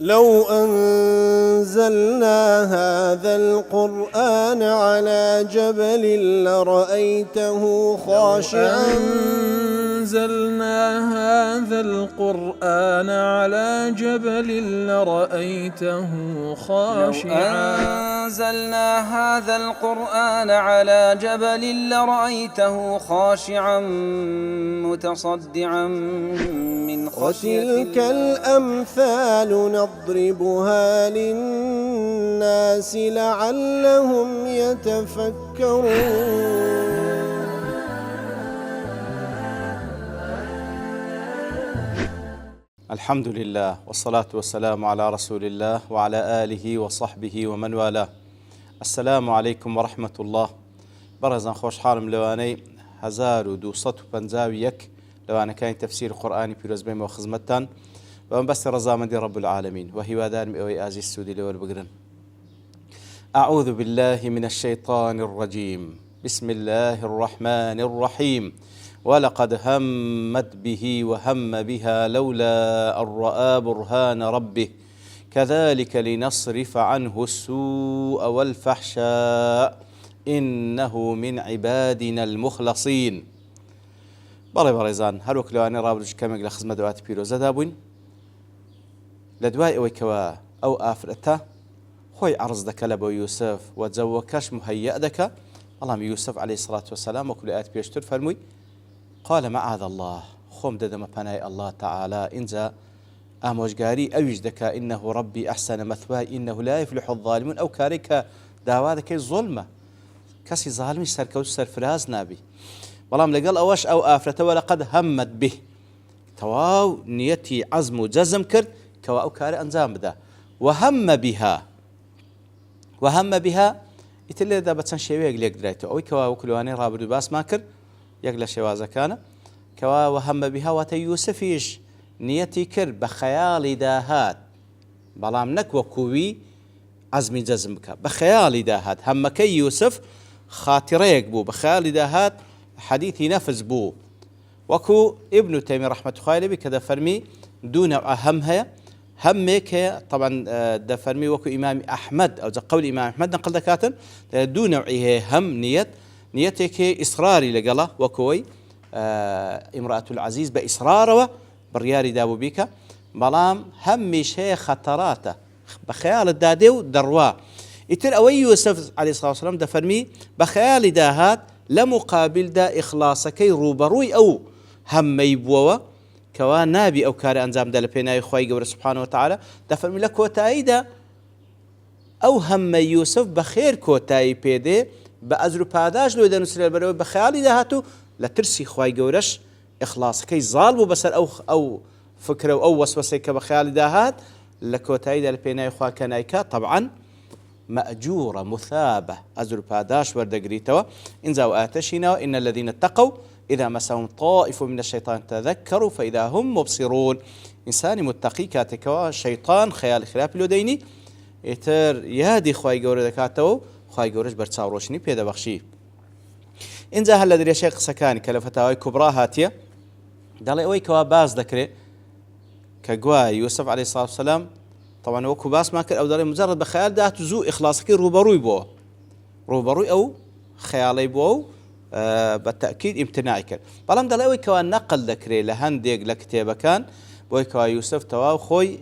لو أنزلنا هذا القرآن على جبل لرأيته خاشعا أنزلنا هذا القرآن على جبل لرأيته خاشعا أنزلنا هذا القرآن على جبل لرأيته خاشعا متصدعا من خشية وتلك الأمثال نضربها للناس لعلهم يتفكرون. الحمد لله والصلاة والسلام على رسول الله وعلى آله وصحبه ومن والاه. السلام عليكم ورحمة الله. برزان خوش حالم لواني 1251 لوانا كان تفسير قرآني بيروزبين وخزمتان ومن بس رزامندي رب العالمين وهي وادان مئوي آزي السودي لول بقرن. أعوذ بالله من الشيطان الرجيم. بسم الله الرحمن الرحيم. ولقد همت به وهم بها لولا أن رأى برهان ربه كذلك لنصرف عنه السوء والفحشاء إنه من عبادنا المخلصين. بەڕێزان هەروەک لەوانەیە ڕابردوش کەمێک لە خزمەت دوات پیرۆزەدا بووین لە دوای ئەوەی کەوە ئەو ئافرەتە خۆی عەرز دەکە لە بۆ یوسف و جەوەکەش مهەیە دەکە. بەڵام یوسف عەلەیهی سەڵات وەسەلام وەکو لە ئایەت پێشتر فەرمووی قال معاذ الله خۆم دەدەمە پەنای الله تعالى اینجا ئامۆژگاری ئەویش دەکا إنه ربي أحسن مثواي إنه لا يفلح الظالمون. ئەو کارێک کە داوا دەکەی زۆڵمە کەسی زاڵمی سەرکەوت سەرفراز نابی. بەڵام لەگەڵ ئەوەش ئەو ئافرەتەوە لەقەد هەمت به تەواو نیەتی عەزم و جەزم کرد کەوا ئەو کارە ئەنجام بدە. وهەم بها ئیتر لێدا بە چەند شێوەیەک لێک درایتەوە ئەوەی کەوا وەکو لەوانەیە ڕابردوو باسمان کرد یەک لە شێوازەکانە کەوا وهەم بها واتە یوسفیش نیەتی کرد بە خەیاڵی داهات بەڵام نەک وەکووی عەزمی جەزم بکە بە خەیاڵی داهات. هەمەکەی یوسف خاتیڕەیەک بوو بە خەیاڵی داهات حديثي نفذ بو وكو ابن تيمية رحمة الله عليه كذا فرمي دون أهمها همك طبعا دفرمي وكو إمام أحمد أو قول إمام أحمد نقل دكاتن دون نوعه هم نيتك إصراري لقلا وكوي امرأة العزيز بإصراره برياري دابو بيك بلام هم شيء خطراته بخيال الدادو دروا يتر أوي يوسف عليه الصلاة والسلام دفرمي بخيال داهات لمقابل دا إخلاصكي روبروي أو همي بووا كوا نابي أو كار أنزام دا لبيناي خواي قبر سبحانه وتعالى دفرمي لك كوتاي دا أو همي يوسف بخير كوتاي بيدي بأزرو باداش لو إذا نسل البروي بخيالي دا هاتو لترسي خواي قبرش إخلاصكي ظالبو بسر أو فكرة أو وسوسي كبخيالي دا هات لكوتاي دا لبيناي خوا كنايكا طبعا مأجورة مثابة أزر باداش وردقريتوا إنزا وآتشنا إن الذين اتقوا إذا مسهم طائف من الشيطان تذكروا فإذا هم مبصرون. إنسان متقي كاتكوا شيطان خيال خلاف لديني إتر يادي خواي قوري دكاتوا خواي قورش برتصاوروشني بيدا بخشي. إنزا هل لدري شيء سكاني كلفتاوي كبرى هاتية دالي أوي كوا باز ذكري كقوا يوسف عليه الصلاة والسلام طبعا وكو باس ما كان أو داري مجرد بخيال دات زو إخلاصك روبروي أو خيالي بو بالتأكيد امتناعي كان بلام دلوي كوان نقل ذكري لهنديق لكتابة كان بوي كوا يوسف تواو خوي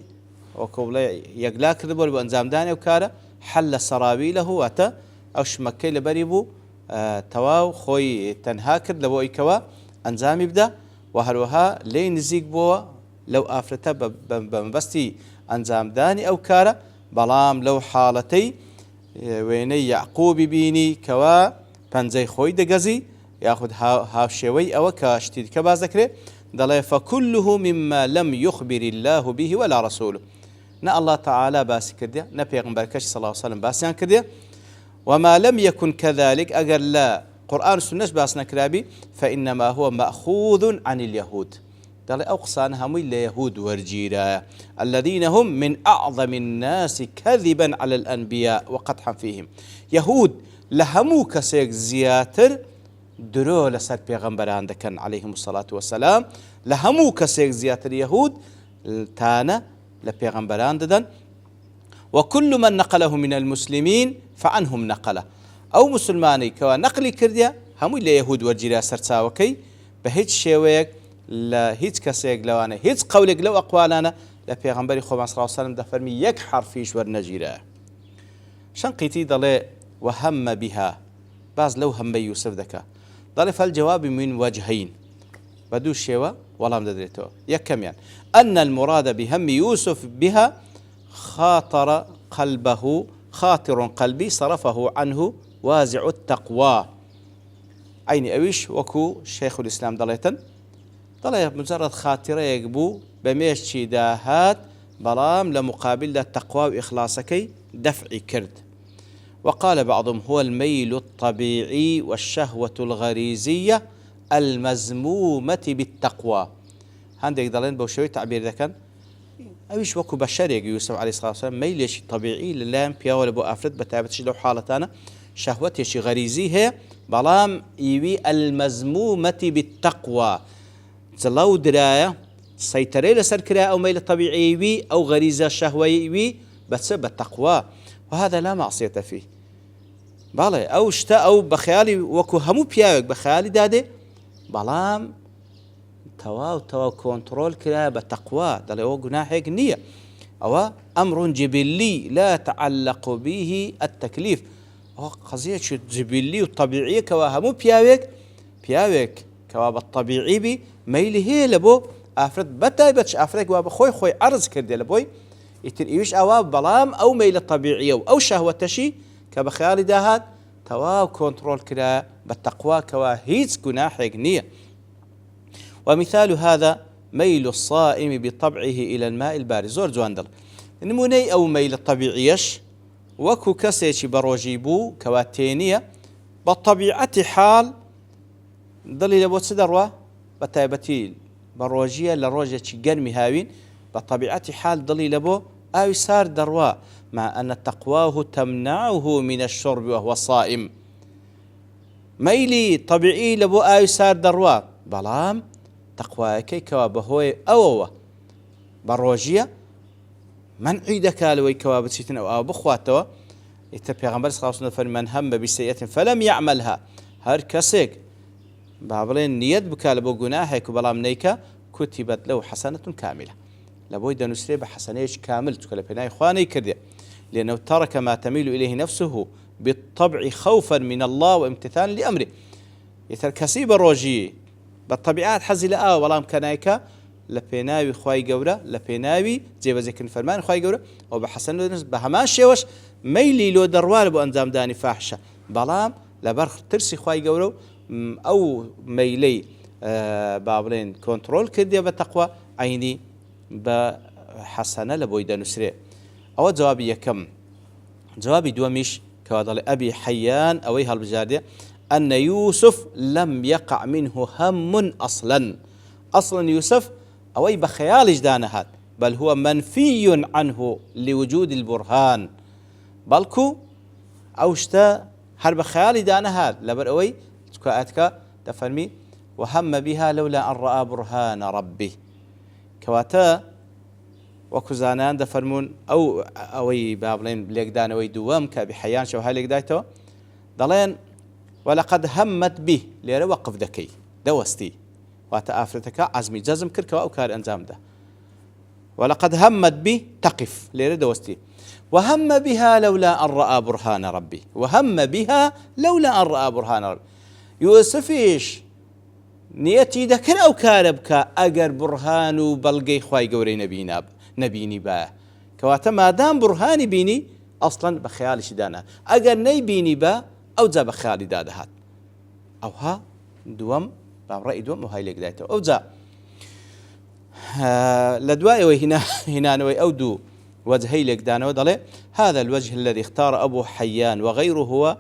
وكو بلا يقلاك ذبول بأنزام داني وكارا حل سرابيله واتا أو شمكي لبريبو تواو خوي تنهاكر لبوي كوا أنزام يبدا وهروها لي نزيق بوا لو آفرتا بمبستي أنزام داني أو كارا بلام لو حالتي ويني يعقوب بيني كوا بنزي خوي دقزي ياخد هاو شوي أو كاشتيد كبا ذكره دلي فكله مما لم يخبر الله به ولا رسوله. نا الله تعالى باسي كرديا نا پیغمبر كش صلى الله عليه وسلم باسيان كرديا وما لم يكن كذلك أجر لا قرآن السنة باسنا كرابي فإنما هو مأخوذ عن اليهود. دالي أقصان همي اليهود ورجيرا الذين هم من أعظم الناس كذبا على الأنبياء وقدحا فيهم. يهود لهمو كسيك زياتر درو لسر پیغمبران دكن عليهم الصلاة والسلام لهمو كسيك زياتر يهود تانا لبيغمبران ددن وكل من نقله من المسلمين فعنهم نقله أو مسلماني كوا نقلي كرديا همو ليهود وجيرا سرساوكي بهيج شيويك لا هيج كسيك لوانا هيج قولك لو أقوالانا لبيغمبري خوبان صلى الله عليه وسلم دفرمي يك حرفيش ورنجيرا شنقيتي ضلي وهم بها باز لو هم يوسف ذكا ضل فالجواب من وجهين بدو شيوا والله مدريتو يكم يعني أن المراد بهم يوسف بها خاطر قلبي صرفه عنه وازع التقوى عيني أويش وكو شيخ الإسلام ضليتن مجرد خاطرة يقبو بميش شداهات بلام لمقابل التقوى وإخلاصكي دفع كرد وقال بعضهم هو الميل الطبيعي والشهوة الغريزية المزمومة بالتقوى هندك ضلين بوشوي تعبير ذا كان أويش وكو بشر يوسف عليه الصلاة والسلام ميلش طبيعي للام بيا ولا بو أفرد بتابتش لو حالتانا شهوتي غريزي هي بلام يوي المزمومة بالتقوى زلو دراية سيطري لسر كراء أو ميل طبيعي وي أو غريزة شهوي وي بسبب التقوى وهذا لا معصية فيه بالي أو شتا أو بخيالي وكو همو بياوك بخيالي دادي بلام توا كنترول كلا بالتقوى دل هو جناح هيك نية أو أمر جبلي لا تعلق به التكليف هو قضية جبلي وطبيعية كوا همو بياوك كوا بالطبيعي بي ميلي هي لبو أفرد بتايبتش أفرد وابخوي عرض كردي لبوي يتريش أواب بلام أو ميل الطبيعية أو شهوة تشي كبخيالي داهات توا كنترول كلا بالتقوى كوا هيز جناح هيك نية ومثال هذا ميل الصائم بطبعه إلى الماء البارد زور جواندل نموني أو ميل الطبيعيش وكو كسيشي بروجيبو كواتينية بالطبيعة حال ضلي لبوت سدروا بتايبتي بروجية لروجة قرمي هاوين بالطبيعة حال ضلي لبو أو سار دروا مع أن تقواه تمنعه من الشرب وهو صائم ميلي طبيعي لبو أو سار دروا بلام تقواكي كوابهوي أو بروجية من عيدك لوي كواب سيتن أو بخواتوا يتبع غنبر صلى الله عليه وسلم من هم بسيئة فلم يعملها هر كسيك بابلين نيت بكالبو جناحك وبلام نيكا كتبت له حسنة كاملة لابد أن نسري بحسنيش كامل تكلم بناء إخواني كذا لأنه ترك ما تميل إليه نفسه بالطبع خوفا من الله وامتثالا لأمره يتركسي بروجي بالطبيعات حزي لآ والله كنايكا لبيناوي خواي قورة لبيناوي جيب ذكر فرمان خواي قورة وبحسن بهمان شيوش ميلي لو دروال بو أنزام داني فاحشة بلام لبرخ ترسي خواي قورة أو ميلي بابلين كنترول كدية بتقوى عيني بحسنة لبويدا نسري أو جوابي يكم جوابي دوميش كوادل أبي حيان أويها البجاردية أن يوسف لم يقع منه هم أصلا يوسف أوي بخيال جدانهات بل هو منفي عنه لوجود البرهان بلكو أوشتا هر بخيال دانهات لبر أوي تكاتك تفرمي وهم بها لولا أن رأى برهان ربه كواتا وكزانان دفرمون أوي بابلين بليك دان أوي دوام كبحيان شو هاليك دايتو ضلين ولقد همت به ليرى وقف ذكي دوستي وتآفرتك عزمي جزم كركوا أو كار أنزام ده ولقد همت به تقف ليرى دوستي وهم بها لولا أن رأى برهان ربي وهم بها لولا أن رأى برهان ربي يوسفيش نيتي ذكر أو كاربك أجر برهان بلقي خواي قوري نبيني با كواتا ما دام برهاني بيني أصلا بخيالي شدانا أجر نيبيني با أو جا بخيالي دادهات أو ها دوام رأي دوام وهاي لك دايته أو جا لدوائي وهنا نوي أو دو وجهي لك دانا ودلي هذا الوجه الذي اختار أبو حيان وغيره هو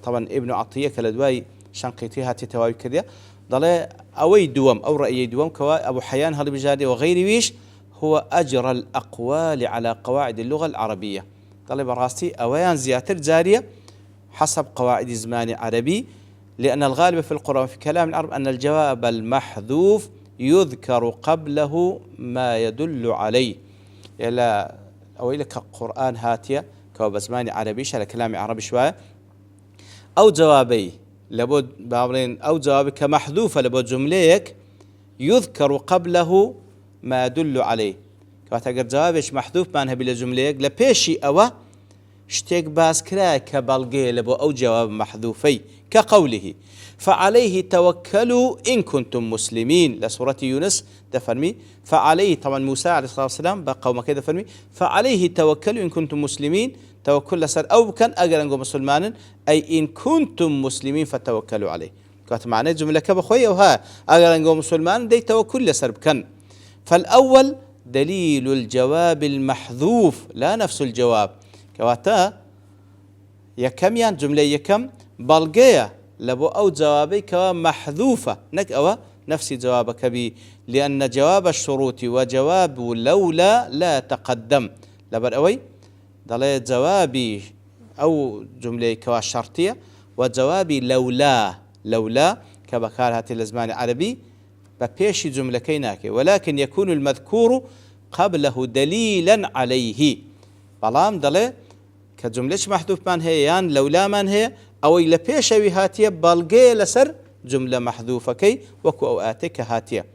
طبعا ابن عطية كالدوائي شنقيتيها تتواوي كذا ضل أوي دوام أو رأي دوام كوا أبو حيان هذا بجادي وغير ويش هو أجر الأقوال على قواعد اللغة العربية ضل براستي أويان زياتر جارية حسب قواعد زمان عربي لأن الغالب في القرآن في كلام العرب أن الجواب المحذوف يذكر قبله ما يدل عليه إلى أو إلى كقرآن هاتية كوبزماني عربي على كلام عربي شوية أو جوابي لابد بابرين أو جوابي كمحذوفة لابد جمليك يذكر قبله ما يدل عليه كواتاقر جوابش محذوف معنها بلا جمليك لبيشي أو شتيك باس كراي كبالغي لبو أو جواب محذوفي كقوله فعليه توكلوا إن كنتم مسلمين لسورة يونس دفرمي فعليه طبعا موسى عليه الصلاة والسلام بقوم كذا فرمي فعليه توكلوا إن كنتم مسلمين توكل لسر أو كان أجرنجو مسلمان أي إن كنتم مسلمين فتوكلوا عليه كانت معناه جملة كبخوية وها أجرنجو مسلمان دي توكل لسر بكن فالأول دليل الجواب المحذوف لا نفس الجواب كواتا يكم يان جملة يكم بلغية لبو أو جوابي كوا محذوفة نك أو نفس جوابك بي لأن جواب الشروط وجواب لولا لا تقدم لبر أوي ضل جوابي أو جملة كوا شرطية وجوابي لولا كبكار هاتي الزمان العربي ببيش جملة كيناكي ولكن يكون المذكور قبله دليلا عليه بلام ضل كجملة محذوف من هي يان لولا من هي أو إلى بيشوي هاتية بلغي لسر جملة محذوفة كي وكو أوآتك هاتية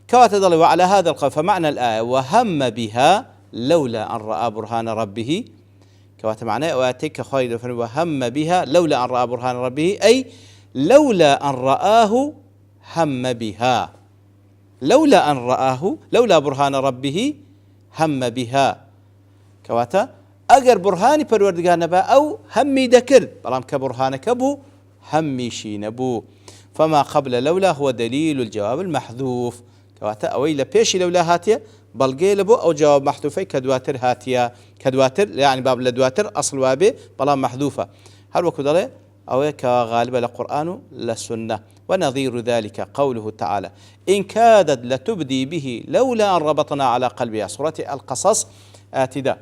كواتدل وعلى هذا القول فمعنى الآية وهم بها لولا أن رأى برهان ربه كوات معنى أوآتك خير وهم بها لولا أن رأى برهان ربه أي لولا أن رآه هم بها لولا برهان ربه هم بها كواتا أجر برهاني پروردگار نبا أو همي دكر بلام كبرهانك بو همي شي نبو فما قبل لولا هو دليل الجواب المحذوف كواتا أوي لبيشي لولا هاتية بلغي لبو أو جواب محذوفي كدواتر هاتية كدواتر يعني باب لدواتر أصل وابي بلام محذوفة هل وكو دلي أو كغالبا لقرآن للسنة ونظير ذلك قوله تعالى إن كادت لتبدي به لولا أن ربطنا على قلبها سورة القصص آتدا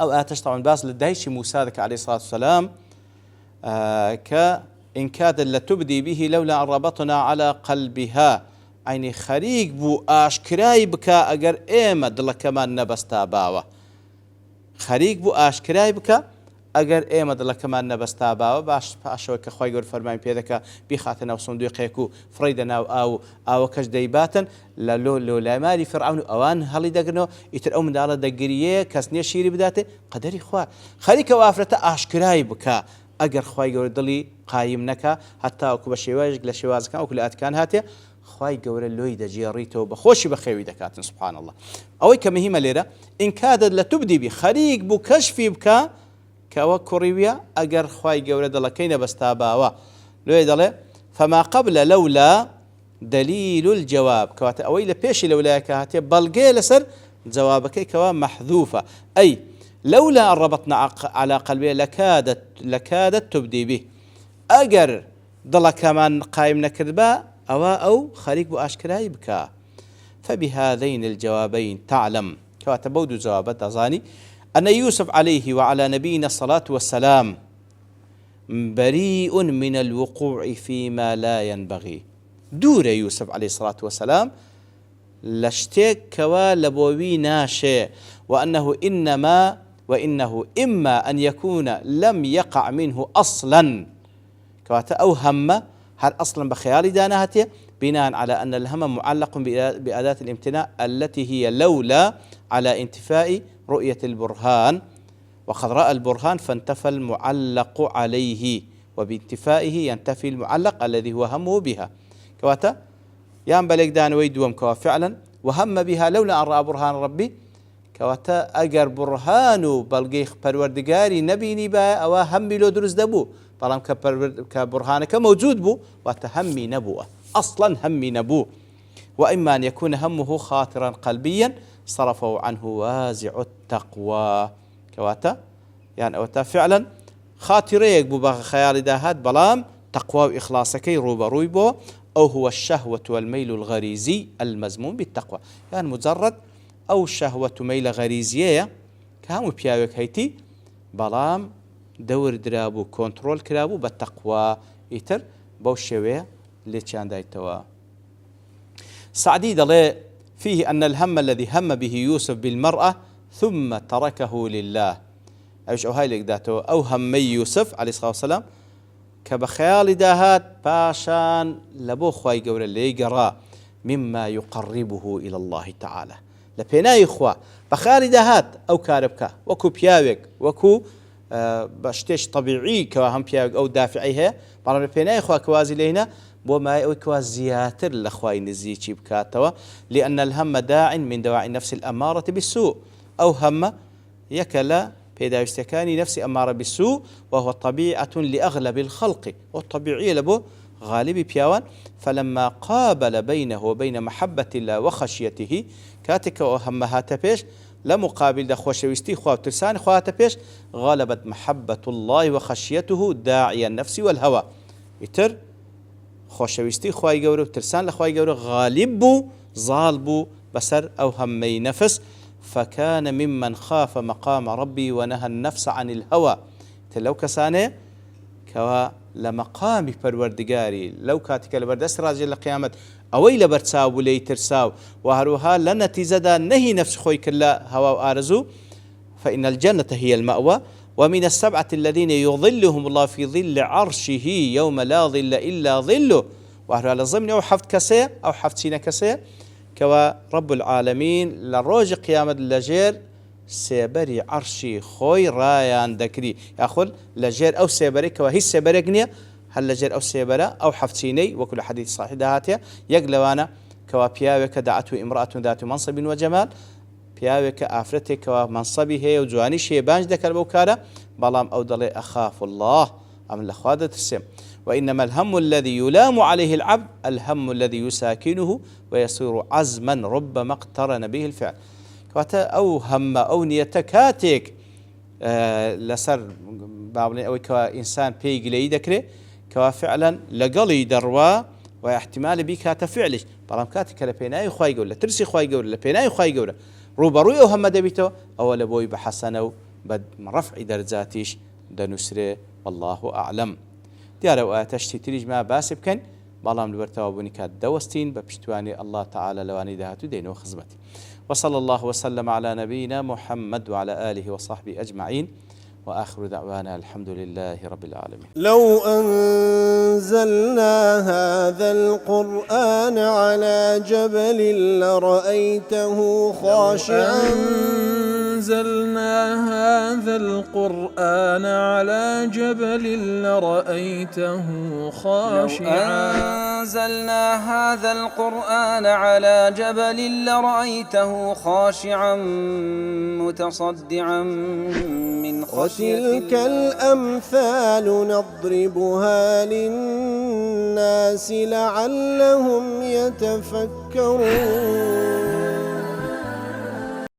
أو آتش طبعا باس للدهيش موسى ذك عليه الصلاة والسلام كإن كادت لتبدي به لولا أن ربطنا على قلبها عيني خريق بو آشكراي بكا أجر إيما دل كمان نبستا باوة خريق بو آشكراي بكا أجر إيما دل كمان نبستا باوة باش باشوي كخوي يقول فرمان بيدك بيخاتنا وصندوقيكو فريدنا أو كش ديباتا لو لا مالي فرعون أوان هلي دقنو يتر من دارا دقريه كسنية شيري بداته قدري خوا خليك وافرته آشكراي بكا أجر خوي يقول دلي قايم نكا حتى أكو بشواج لشواز كان أكو كان هاته خوي يقول اللوي دجيريته بخوش بخوي دكات سبحان الله أوي كمهمة ليرة إن كادت لتبدي بي خليك بو كشفي بكا كوكوريويا أجر خوي يقول دلا كينا بستاباوا لو يدله فما قبل لولا دليل الجواب كوات أوي لبيش لولا كهاتي بلغي لسر جوابك كوا محذوفة أي لولا أن ربطنا على قلبي لكادت تبدي به أجر ضل كمان قائم نكذبا أو خليك بأشكراي بكا فبهذين الجوابين تعلم كوات بودو جوابات أظاني أن يوسف عليه وعلى نبينا الصلاة والسلام بريء من الوقوع فيما لا ينبغي دور يوسف عليه الصلاة والسلام لشتك كوا لبوي ناشئ وأنه إما أن يكون لم يقع منه أصلا كواتا أو هم هل أصلا بخيال دانهته بناء على أن الهم معلق بأداة الامتناع التي هي لولا على انتفاء رؤية البرهان وقد رأى البرهان فانتفى المعلق عليه وبانتفائه ينتفي المعلق الذي هو همه بها كواتا يام بلق دان ويدوم كوا فعلا وهم بها لولا أن رأى برهان ربي كواتا أجر برهانو بلقيخ پروردگاري نبيني با أو همي لو درز دبو طالما كبرهانك موجود بو وتهمي نبوه أصلا همي نبو وإما أن يكون همه خاطرا قلبيا صرفه عنه وازع التقوى كواتا يعني أوتا فعلا خاطريك بو خيال داهات بلام تقوى وإخلاصك روبروي بو أو هو الشهوة والميل الغريزي المزموم بالتقوى يعني مجرد أو شهوة ميل غريزية كهامو بياوك هيتي بلام دور درابو كنترول كرابو بالتقوى إتر بو الشوية اللي كان دايتوا سعدي دلي فيه أن الهم الذي هم به يوسف بالمرأة ثم تركه لله. أيش هاي لك ذاته أو هم يوسف عليه الصلاة والسلام كبخيال داهات باشان لبو خواي قول اللي يقرأ مما يقربه إلى الله تعالى لبينا إخوة بخيال داهات أو كاربكا وكو بياوك وكو بشتش طبيعي كواهم بياوك أو دافعيها بارم لبينا إخوة كوازي لينا بوما يكوا زياتر لخواي نزيتي بكاتوا لأن الهم داع من دواعي النفس الأمارة بالسوء أو هم يكلا بيدا يستكاني نفس أمارة بالسوء وهو طبيعة لأغلب الخلق والطبيعي لبو غالب بياوان فلما قابل بينه وبين محبة الله وخشيته كاتك وهمها تبيش لمقابل دا خوشويستي خواه ترسان خواه تبيش غالبت محبة الله وخشيته داعي النفس والهوى يتر خوشويستي خواه يقول وترسان لخواه يقول غالب بو ظال بو بسر أو همي نفس فكان ممن خاف مقام ربي ونهى النفس عن الهوى لو كسانه كوا لمقام پروردگاري لو كاتك لبردست راجل القيامة اوي لبرتساو ولي ترساو وهروها لنتيجة نهي نفس خوي كلا هوا وآرزو فإن الجنة هي المأوى ومن السبعة الذين يظلهم الله في ظل عرشه يوم لا ظل إلا ظله وهروها لضمن أو حفظ كسي أو حفظ سين كسي كوا رب العالمين لروج قيامة لجير سيبري عرشي خوي رايان دكري ياخذ لجير أو سيبري كوا هي سيبري قنية هل لجير أو سيبرا أو حفتيني وكل حديث صحيح دهاتيا يقلوانا كوا بياوك دعته امرأة ذات منصب وجمال بياوك آفرتك كوا منصبي هي وجواني شي بانج دك البوكارة بلام أو دلي أخاف الله أم الأخواد ترسم وإنما الهم الذي يلام عليه العبد الهم الذي يساكنه ويصير عزما ربما اقترن به الفعل كواتا أو هم أو نيتكاتك لسر بابلين أو كوا إنسان بيجي ليدكره كوا فعلا لقلي دروا واحتمال بيك هات فعلش بلام كاتك لبيناي خواي يقول ترسي خواي يقول لبيناي خواي يقول روبروي أو هم دبيته أو لبوي بحسنه بد رفع درجاتيش دنسره والله أعلم دیارە و ئاتەشتی تریژ ما باسی بکەین بەڵام لەبەرتەوە بوونی کات دەوەستین بە پشتیوانی الله تعالى لەوانەی داهاتوو دێنەوە خزمەتی وصلى الله وسلم على نبينا محمد وعلى آله وصحبه أجمعين وآخر دعوانا الحمد لله رب العالمين. لو أنزلنا هذا القرآن على جبل لرأيته خاشعا أنزلنا هذا القرآن على جبل لرأيته خاشعا أنزلنا هذا القرآن على جبل لرأيته خاشعا متصدعا من خشية وتلك الأمثال نضربها للناس لعلهم يتفكرون